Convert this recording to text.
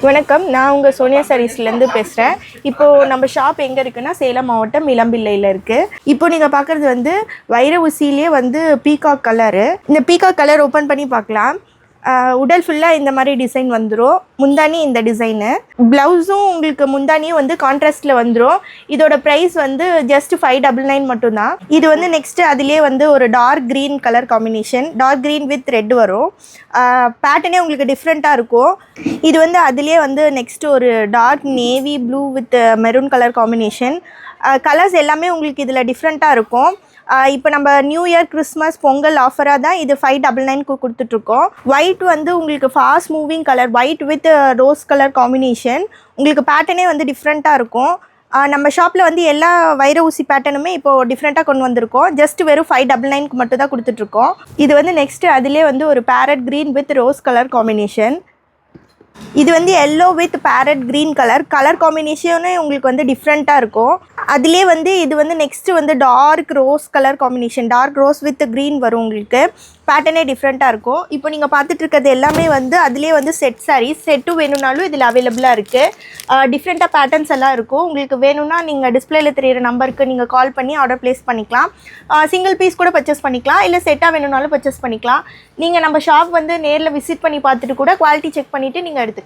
வணக்கம். நான் உங்கள் சோனியா சாரீஸ்லேருந்து பேசுகிறேன். இப்போது நம்ம ஷாப் எங்கே இருக்குன்னா சேலம் மாவட்டம் இளம்பிள்ளையில் இருக்குது. இப்போ நீங்கள் பார்க்குறது வந்து வைர ஊசியிலே வந்து பீகாக் கலரு. இந்த பீகாக் கலர் ஓப்பன் பண்ணி பார்க்கலாம். உடல் ஃபுல்லாக இந்த மாதிரி டிசைன் வந்துடும். முந்தானி இந்த டிசைனு, ப்ளவுஸும் உங்களுக்கு முந்தானியும் வந்து கான்ட்ராஸ்ட்டில் வந்துடும். இதோட ப்ரைஸ் வந்து ஜஸ்ட் 599 மட்டும்தான். இது வந்து நெக்ஸ்ட்டு அதிலே வந்து ஒரு dark green colour combination, dark green with red வரும். பேட்டர்னே உங்களுக்கு டிஃப்ரெண்ட்டாக இருக்கும். இது வந்து அதிலே வந்து நெக்ஸ்ட்டு ஒரு dark navy blue with maroon colour combination. Colours எல்லாமே உங்களுக்கு இதில் டிஃப்ரெண்ட்டாக இருக்கும். இப்போ நம்ம நியூ இயர், கிறிஸ்மஸ், பொங்கல் ஆஃபராக தான் இது 599க்கு கொடுத்துட்ருக்கோம். ஒயிட் வந்து உங்களுக்கு fast moving colour, white with rose colour combination. உங்களுக்கு பேட்டர்னே வந்து டிஃப்ரெண்ட்டாக இருக்கும். நம்ம ஷாப்பில் வந்து எல்லா வைர ஊசி பேட்டர்னுமே இப்போது டிஃப்ரெண்ட்டாக கொண்டு வந்திருக்கோம். ஜஸ்ட் வெறும் 599க்கு மட்டும் தான் கொடுத்துட்ருக்கோம். இது வந்து நெக்ஸ்ட்டு அதிலே வந்து ஒரு parrot green with rose colour combination. இது வந்து yellow with parrot green colour காம்பினேஷனே உங்களுக்கு வந்து டிஃப்ரெண்ட்டாக இருக்கும். அதிலே வந்து இது வந்து நெக்ஸ்ட்டு வந்து dark rose colour combination, dark rose with green வரும். உங்களுக்கு பேட்டர்னே டிஃப்ரெண்ட்டாக இருக்கும். இப்போ நீங்கள் பார்த்துட்டு இருக்கிறது எல்லாமே வந்து அதிலே வந்து செட் சாரீஸ். செட்டும் வேணும்னாலும் இதில் அவைலபிளாக இருக்குது. டிஃப்ரெண்ட்டாக பேட்டர்ன்ஸ் எல்லாம் இருக்கும். உங்களுக்கு வேணும்னா நீங்கள் டிஸ்பிளேல தெரியிற நம்பருக்கு நீங்கள் கால் பண்ணி ஆர்டர் ப்ளேஸ் பண்ணிக்கலாம். சிங்கிள் பீஸ் கூட பர்ச்சேஸ் பண்ணிக்கலாம், இல்லை செட்டாக வேணும்னாலும் பர்ச்சேஸ் பண்ணிக்கலாம். நீங்கள் நம்ம ஷாப் வந்து நேரில் விசிட் பண்ணி பார்த்துட்டு கூட குவாலிட்டி செக் பண்ணிவிட்டு நீங்கள் எடுத்துக்கலாம்.